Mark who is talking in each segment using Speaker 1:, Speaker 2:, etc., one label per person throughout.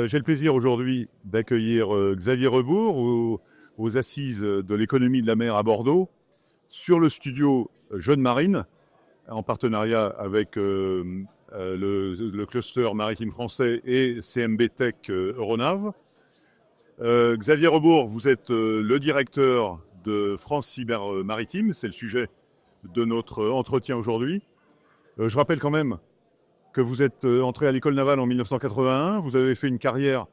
Speaker 1: J'ai le plaisir aujourd'hui d'accueillir Xavier Rebourg aux Assises de l'économie de la mer à Bordeaux sur le studio Jeune Marine en partenariat avec le cluster maritime français et CMB Tech Euronav. Xavier Rebourg, vous êtes le directeur de France Cyber Maritime, c'est le sujet de notre entretien aujourd'hui. Je rappelle quand même que vous êtes entré à l'école navale en 1981, vous avez fait une carrière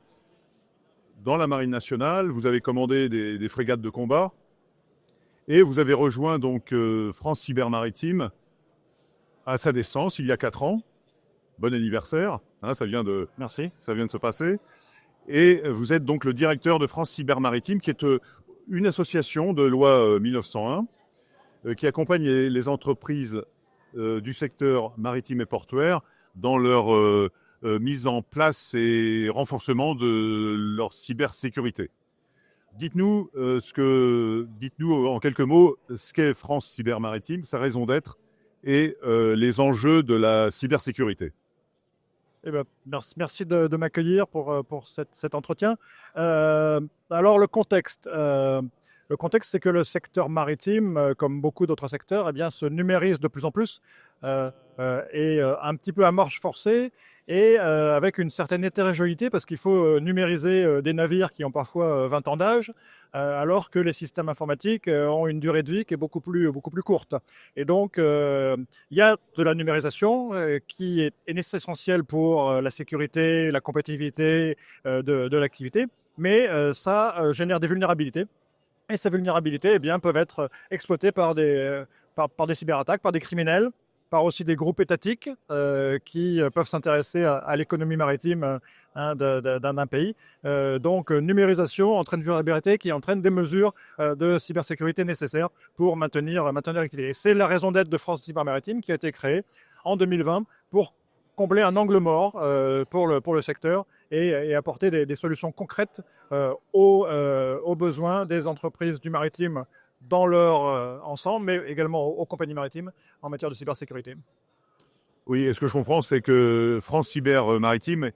Speaker 1: dans la Marine nationale, vous avez commandé des frégates de combat et vous avez rejoint donc France Cyber Maritime à sa naissance il y a 4 ans. Bon anniversaire, hein,
Speaker 2: Merci.
Speaker 1: Ça vient de se passer. Et vous êtes donc le directeur de France Cyber Maritime, qui est une association de loi 1901 qui accompagne les entreprises du secteur maritime et portuaire dans leur mise en place et renforcement de leur cybersécurité. Dites-nous en quelques mots ce qu'est France Cyber Maritime, sa raison d'être et les enjeux de la cybersécurité.
Speaker 2: Eh ben, merci de m'accueillir pour cet entretien. Alors, le contexte. Le contexte, c'est que le secteur maritime, comme beaucoup d'autres secteurs, eh bien, se numérise de plus en plus et un petit peu à marche forcée et avec une certaine hétérogénéité parce qu'il faut numériser des navires qui ont parfois 20 ans d'âge alors que les systèmes informatiques ont une durée de vie qui est beaucoup plus courte. Et donc, il y a de la numérisation qui est essentielle pour la sécurité, la compétitivité de l'activité, mais ça génère des vulnérabilités. Et ces vulnérabilités eh bien, peuvent être exploitées par des cyberattaques, par des criminels, par aussi des groupes étatiques qui peuvent s'intéresser à l'économie maritime d'un pays. Donc, numérisation entraîne vulnérabilité qui entraîne des mesures de cybersécurité nécessaires pour maintenir l'activité. C'est la raison d'être de France Cyber Maritime qui a été créée en 2020 pour combler un angle mort pour le secteur et apporter des solutions concrètes aux besoins des entreprises du maritime dans leur ensemble, mais également aux compagnies maritimes en matière de cybersécurité.
Speaker 1: Oui, et ce que je comprends, c'est que France Cyber Maritime,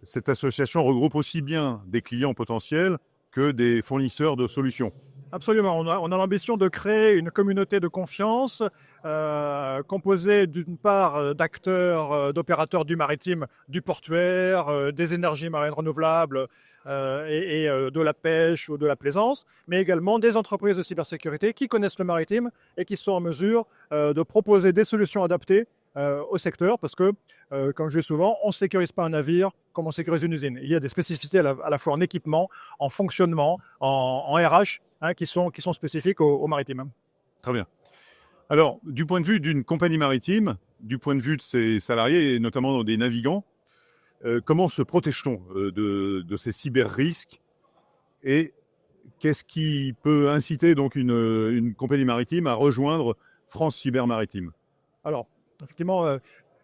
Speaker 1: cette association regroupe aussi bien des clients potentiels que des fournisseurs de solutions.
Speaker 2: Absolument. On a l'ambition de créer une communauté de confiance composée d'une part d'acteurs, d'opérateurs du maritime, du portuaire, des énergies marines renouvelables et de la pêche ou de la plaisance, mais également des entreprises de cybersécurité qui connaissent le maritime et qui sont en mesure de proposer des solutions adaptées au secteur parce que, comme je dis souvent, on ne sécurise pas un navire comme on sécurise une usine. Il y a des spécificités à la fois en équipement, en fonctionnement, en RH, qui sont spécifiques au maritime.
Speaker 1: Très bien. Alors, du point de vue d'une compagnie maritime, du point de vue de ses salariés et notamment des navigants, comment se protège-t-on de ces cyber-risques et qu'est-ce qui peut inciter donc une compagnie maritime à rejoindre France Cyber Maritime?
Speaker 2: Alors, effectivement,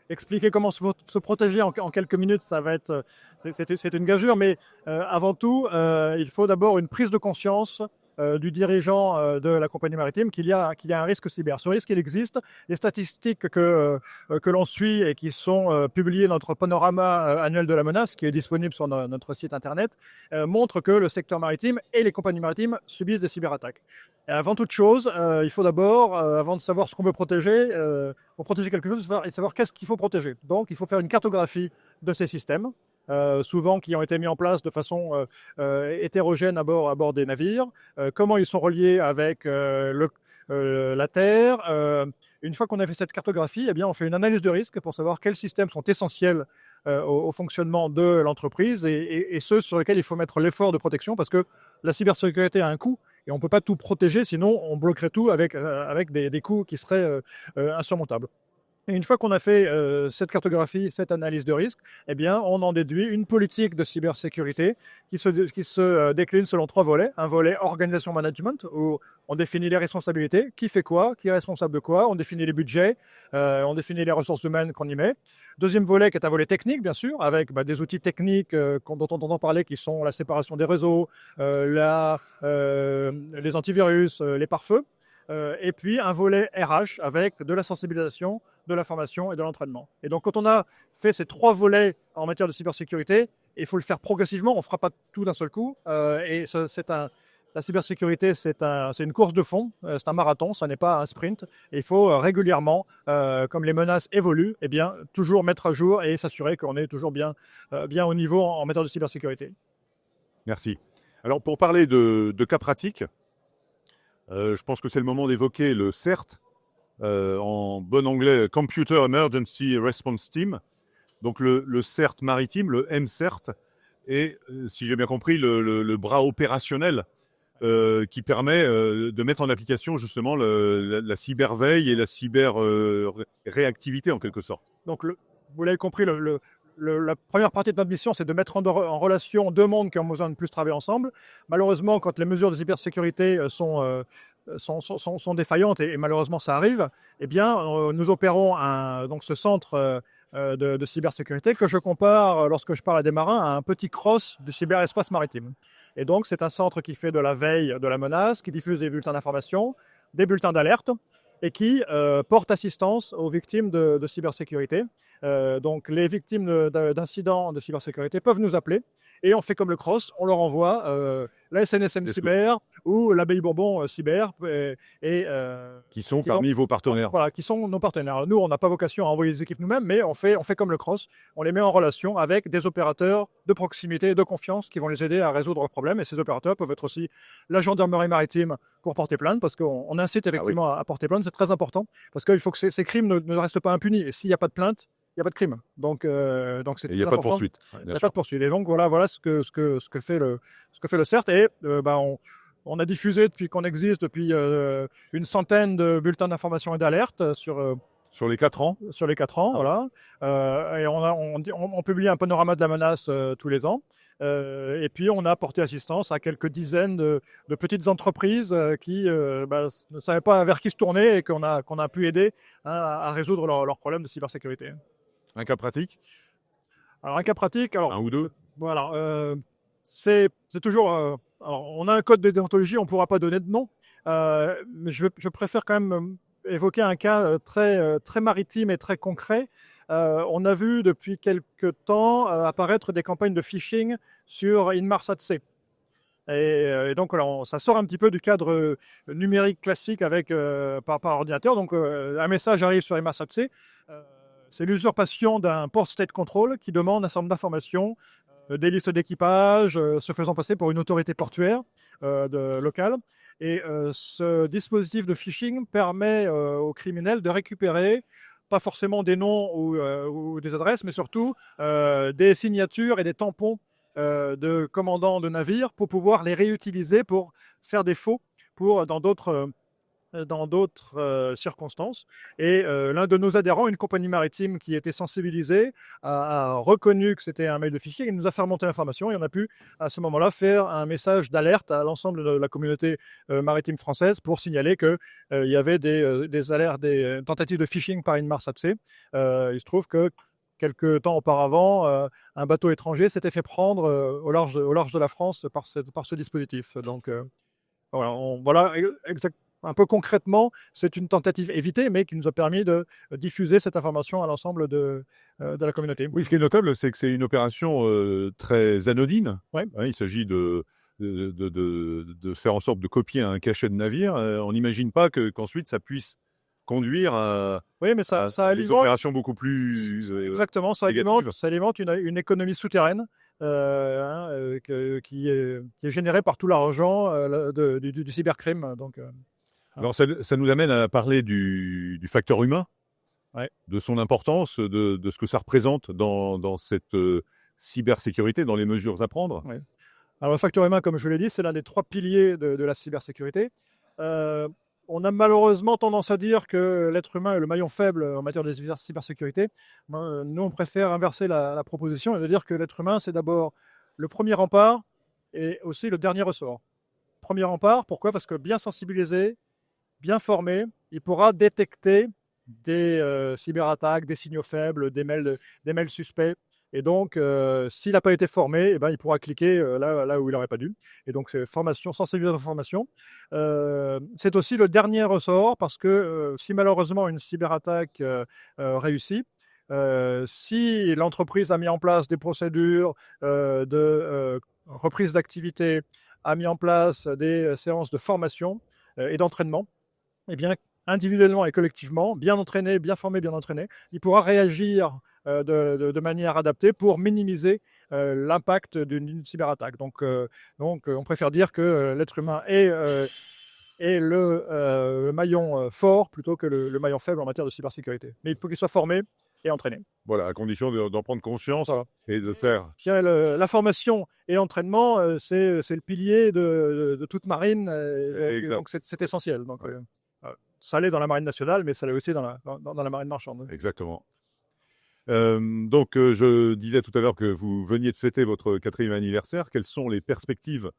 Speaker 2: expliquer comment se protéger en quelques minutes, ça va être, c'est une gageure, mais avant tout, il faut d'abord une prise de conscience du dirigeant de la compagnie maritime qu'il y a un risque cyber. Ce risque, il existe. Les statistiques que l'on suit et qui sont publiées dans notre panorama annuel de la menace, qui est disponible sur notre site internet, montrent que le secteur maritime et les compagnies maritimes subissent des cyberattaques. Et avant toute chose, il faut d'abord, avant de savoir ce qu'on veut protéger, pour protéger quelque chose, il faut savoir qu'est-ce qu'il faut protéger. Donc, il faut faire une cartographie de ces systèmes, souvent qui ont été mis en place de façon hétérogène à bord des navires, comment ils sont reliés avec la Terre. Une fois qu'on a fait cette cartographie, eh bien, on fait une analyse de risque pour savoir quels systèmes sont essentiels au fonctionnement de l'entreprise et ceux sur lesquels il faut mettre l'effort de protection parce que la cybersécurité a un coût et on ne peut pas tout protéger, sinon on bloquerait tout avec des coûts qui seraient insurmontables. Et une fois qu'on a fait cette cartographie, cette analyse de risque, eh bien, on en déduit une politique de cybersécurité qui se décline selon 3 volets. Un volet organisation management, où on définit les responsabilités, qui fait quoi, qui est responsable de quoi, on définit les budgets, on définit les ressources humaines qu'on y met. Deuxième volet qui est un volet technique, bien sûr, avec des outils techniques dont on entend parler, qui sont la séparation des réseaux, les antivirus, les pare-feux. Et puis un volet RH avec de la sensibilisation, de la formation et de l'entraînement. Et donc quand on a fait ces 3 volets en matière de cybersécurité, il faut le faire progressivement, on ne fera pas tout d'un seul coup. La cybersécurité, c'est une course de fond, c'est un marathon, ça n'est pas un sprint. Et il faut régulièrement, comme les menaces évoluent, eh bien, toujours mettre à jour et s'assurer qu'on est toujours bien au niveau en matière de cybersécurité.
Speaker 1: Merci. Alors, pour parler de cas pratiques, je pense que c'est le moment d'évoquer le CERT, en bon anglais, Computer Emergency Response Team. Donc, le CERT maritime, le MCERT, est, si j'ai bien compris, le bras opérationnel qui permet de mettre en application justement la cyberveille et la cyber-réactivité en quelque sorte.
Speaker 2: Donc, vous l'avez compris, la première partie de notre mission, c'est de mettre en relation deux mondes qui ont besoin de plus travailler ensemble. Malheureusement, quand les mesures de cybersécurité sont défaillantes, et malheureusement ça arrive, eh bien, nous opérons donc ce centre de cybersécurité que je compare, lorsque je parle à des marins, à un petit cross du cyberespace maritime. Et donc, c'est un centre qui fait de la veille de la menace, qui diffuse des bulletins d'information, des bulletins d'alerte, et qui porte assistance aux victimes de cybersécurité. Donc, les victimes d'incidents de cybersécurité peuvent nous appeler et on fait comme le cross, on leur envoie la SNSM Cyber ou l'Abbaye Bourbon Cyber.
Speaker 1: Qui sont parmi vos partenaires.
Speaker 2: Voilà, qui sont nos partenaires. Nous, on n'a pas vocation à envoyer des équipes nous-mêmes, mais on fait comme le cross. On les met en relation avec des opérateurs de proximité, de confiance, qui vont les aider à résoudre leurs problèmes. Et ces opérateurs peuvent être aussi la gendarmerie maritime pour porter plainte, parce qu'on incite effectivement à porter plainte. C'est très important, parce qu'il faut que ces crimes ne restent pas impunis. Et s'il n'y a pas de plainte, il n'y a pas de crime. Donc c'est très important.
Speaker 1: Il n'y a pas de poursuite.
Speaker 2: Il n'y a pas de poursuite. Et donc voilà ce que fait le CERT. Et on a diffusé depuis qu'on existe, depuis une centaine de bulletins d'information et d'alerte
Speaker 1: sur les 4 ans.
Speaker 2: Sur les 4 ans, voilà. Et on publie un panorama de la menace tous les ans. Et puis, on a porté assistance à quelques dizaines de petites entreprises qui ne savaient pas vers qui se tourner et qu'on a pu aider à résoudre leurs problèmes de cybersécurité.
Speaker 1: Un cas pratique?
Speaker 2: Alors, un cas pratique,
Speaker 1: un ou deux?
Speaker 2: Voilà, c'est toujours... alors, on a un code de déontologie, on ne pourra pas donner de nom, mais je préfère quand même évoquer un cas très maritime et très concret. On a vu depuis quelques temps apparaître des campagnes de phishing sur Inmarsat-C. Et donc, alors, ça sort un petit peu du cadre numérique classique par ordinateur. Donc, un message arrive sur Inmarsat-C. C'est l'usurpation d'un port state control qui demande un certain nombre d'informations, des listes d'équipage, se faisant passer pour une autorité portuaire locale. Et ce dispositif de phishing permet aux criminels de récupérer, pas forcément des noms ou des adresses, mais surtout des signatures et des tampons de commandants de navires pour pouvoir les réutiliser pour faire des faux dans d'autres circonstances. Et l'un de nos adhérents, une compagnie maritime qui était sensibilisée, a reconnu que c'était un mail de phishing. Il nous a fait remonter l'information et on a pu, à ce moment-là, faire un message d'alerte à l'ensemble de la communauté maritime française pour signaler qu'il y avait des alertes, des tentatives de phishing par Inmarsat-C. Il se trouve que quelques temps auparavant, un bateau étranger s'était fait prendre au large de la France par ce dispositif. Donc, voilà exactement. Un peu concrètement, c'est une tentative évitée, mais qui nous a permis de diffuser cette information à l'ensemble de la communauté.
Speaker 1: Oui, ce qui est notable, c'est que c'est une opération très anodine.
Speaker 2: Ouais.
Speaker 1: Il s'agit de faire en sorte de copier un cachet de navire. On n'imagine pas qu'ensuite ça puisse conduire à,
Speaker 2: oui, mais ça
Speaker 1: des opérations beaucoup plus
Speaker 2: exactement, ça alimente une économie souterraine qui est générée par tout l'argent du cybercrime. Donc,
Speaker 1: alors, ça nous amène à parler du facteur humain,
Speaker 2: ouais,
Speaker 1: de son importance, de ce que ça représente dans cette cybersécurité, dans les mesures à prendre.
Speaker 2: Ouais. Alors, le facteur humain, comme je l'ai dit, c'est l'un des 3 piliers de la cybersécurité. On a malheureusement tendance à dire que l'être humain est le maillon faible en matière de cybersécurité. Nous, on préfère inverser la proposition et de dire que l'être humain, c'est d'abord le premier rempart et aussi le dernier ressort. Premier rempart, pourquoi? Parce que bien sensibilisé, bien formé, il pourra détecter des cyberattaques, des signaux faibles, des mails suspects. Et donc, s'il n'a pas été formé, il pourra cliquer là où il n'aurait pas dû. Et donc, c'est formation, sensibilisation, formation. C'est aussi le dernier ressort parce que si malheureusement une cyberattaque réussit, Si l'entreprise a mis en place des procédures de reprise d'activité, a mis en place des séances de formation et d'entraînement, eh bien, individuellement et collectivement, bien entraîné, bien formé, bien entraîné, il pourra réagir de manière adaptée pour minimiser l'impact d'une cyberattaque. Donc, on préfère dire que l'être humain est le maillon fort plutôt que le maillon faible en matière de cybersécurité. Mais il faut qu'il soit formé et entraîné.
Speaker 1: Voilà, à condition d'en prendre conscience
Speaker 2: Voilà.
Speaker 1: et de faire.
Speaker 2: Je dirais la formation et l'entraînement, c'est le pilier de toute marine.
Speaker 1: Exact.
Speaker 2: Donc, c'est essentiel. Donc, ça l'est dans la marine nationale, mais ça l'est aussi dans la marine marchande.
Speaker 1: Exactement. Donc, je disais tout à l'heure que vous veniez de fêter votre 4e anniversaire. Quelles sont les perspectives?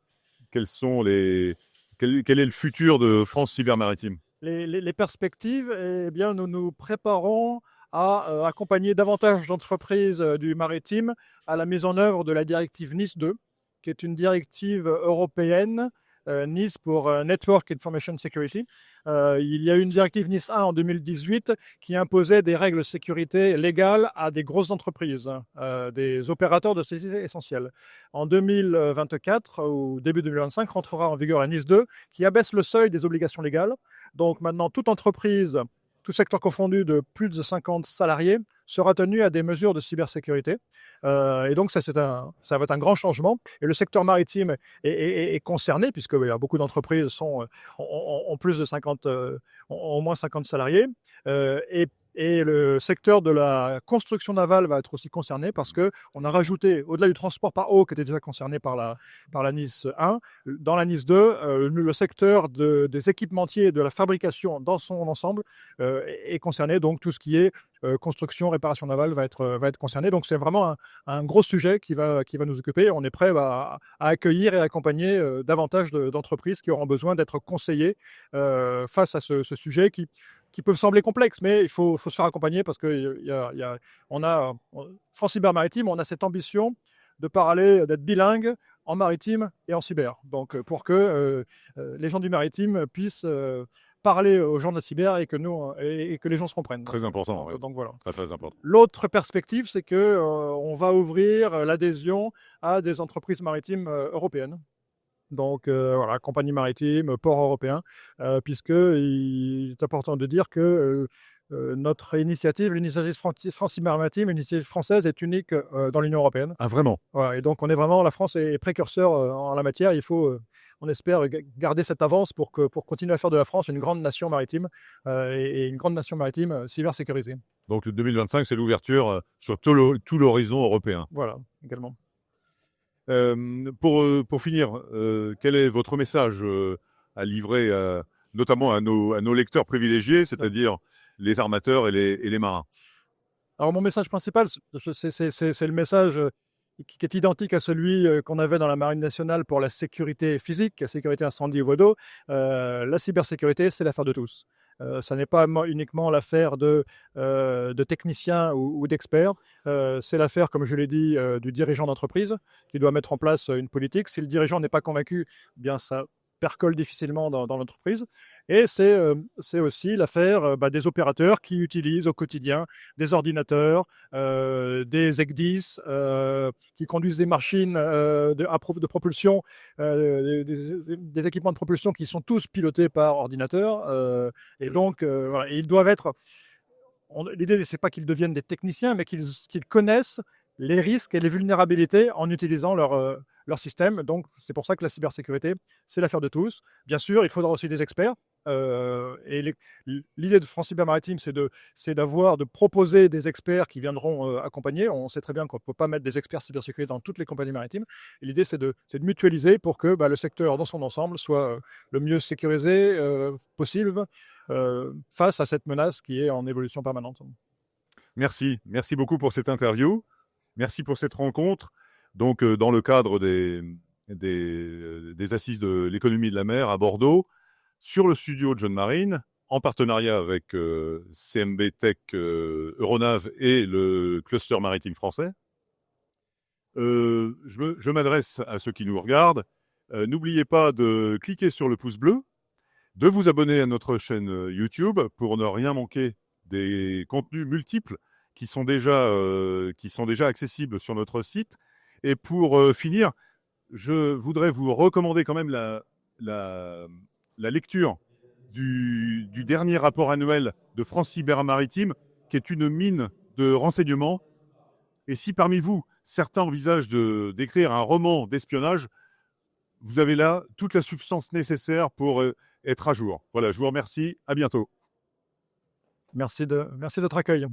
Speaker 1: Quel est le futur de France Cyber Maritime?
Speaker 2: Les perspectives, eh bien, nous nous préparons à accompagner davantage d'entreprises du maritime à la mise en œuvre de la directive NIS 2, qui est une directive européenne, NIS pour Network Information Security. Il y a eu une directive NIS 1 en 2018 qui imposait des règles de sécurité légales à des grosses entreprises, des opérateurs de sociétés essentielles. En 2024 ou début 2025 rentrera en vigueur la NIS 2 qui abaisse le seuil des obligations légales. Donc maintenant, toute entreprise, tout secteur confondu de plus de 50 salariés, sera tenu à des mesures de cybersécurité. Et donc, ça va être un grand changement. Et le secteur maritime est concerné, puisque beaucoup d'entreprises ont plus de 50, ont au moins 50 salariés. Et le secteur de la construction navale va être aussi concerné parce qu'on a rajouté, au-delà du transport par eau qui était déjà concerné par la NIS 1, dans la NIS 2, le secteur des équipementiers et de la fabrication dans son ensemble est concerné. Donc tout ce qui est construction, réparation navale va être concerné. Donc c'est vraiment un gros sujet qui va nous occuper. On est prêt à accueillir et accompagner davantage d'entreprises qui auront besoin d'être conseillées face à ce sujet qui peuvent sembler complexes, mais il faut se faire accompagner parce que France Cyber Maritime, on a cette ambition de parler, d'être bilingue en maritime et en cyber. Donc, pour que les gens du maritime puissent parler aux gens de la cyber et que les gens se comprennent.
Speaker 1: Très important.
Speaker 2: Donc voilà.
Speaker 1: Très important.
Speaker 2: L'autre perspective, c'est que on va ouvrir l'adhésion à des entreprises maritimes européennes. Donc voilà, compagnie maritime, port européen, puisqu'il est important de dire que notre l'initiative France Cyber Maritime, l'initiative française, est unique dans l'Union européenne.
Speaker 1: Ah, vraiment?
Speaker 2: Voilà, et donc la France est précurseur en la matière. Il faut, on espère, garder cette avance pour continuer à faire de la France une grande nation maritime et une grande nation maritime cybersécurisée.
Speaker 1: Donc 2025, c'est l'ouverture sur tout l'horizon européen.
Speaker 2: Voilà, également.
Speaker 1: Pour finir, quel est votre message à livrer notamment à nos lecteurs privilégiés, c'est-à-dire les armateurs et les marins?
Speaker 2: Alors mon message principal, c'est le message qui est identique à celui qu'on avait dans la Marine nationale pour la sécurité physique, la sécurité incendie et voie d'eau. La cybersécurité, c'est l'affaire de tous. Ça n'est pas uniquement l'affaire de techniciens ou d'experts. C'est l'affaire, comme je l'ai dit, du dirigeant d'entreprise qui doit mettre en place une politique. Si le dirigeant n'est pas convaincu, eh bien ça percole difficilement dans l'entreprise. Et c'est aussi l'affaire des opérateurs qui utilisent au quotidien des ordinateurs, des EC10, qui conduisent des machines de propulsion, des équipements de propulsion qui sont tous pilotés par ordinateur. Et donc, voilà, ils doivent être... L'idée, c'est pas qu'ils deviennent des techniciens, mais qu'ils connaissent les risques et les vulnérabilités en utilisant leur système. Donc, c'est pour ça que la cybersécurité, c'est l'affaire de tous. Bien sûr, il faudra aussi des experts. Et l'idée de France Cyber Maritime, c'est de proposer des experts qui viendront accompagner. On sait très bien qu'on ne peut pas mettre des experts cybersécurité dans toutes les compagnies maritimes. Et l'idée, c'est de mutualiser pour que le secteur dans son ensemble soit le mieux sécurisé possible face à cette menace qui est en évolution permanente.
Speaker 1: Merci beaucoup pour cette interview. Merci pour cette rencontre. Donc, dans le cadre des assises de l'économie de la mer à Bordeaux, sur le studio de John Marine, en partenariat avec CMB Tech Euronave et le cluster maritime français. Je m'adresse à ceux qui nous regardent. N'oubliez pas de cliquer sur le pouce bleu, de vous abonner à notre chaîne YouTube pour ne rien manquer des contenus multiples qui sont déjà accessibles sur notre site. Et pour finir, je voudrais vous recommander quand même la lecture du dernier rapport annuel de France Cyber-Maritime, qui est une mine de renseignements. Et si parmi vous, certains envisagent d'écrire un roman d'espionnage, vous avez là toute la substance nécessaire pour être à jour. Voilà, je vous remercie. À bientôt.
Speaker 2: Merci de votre accueil.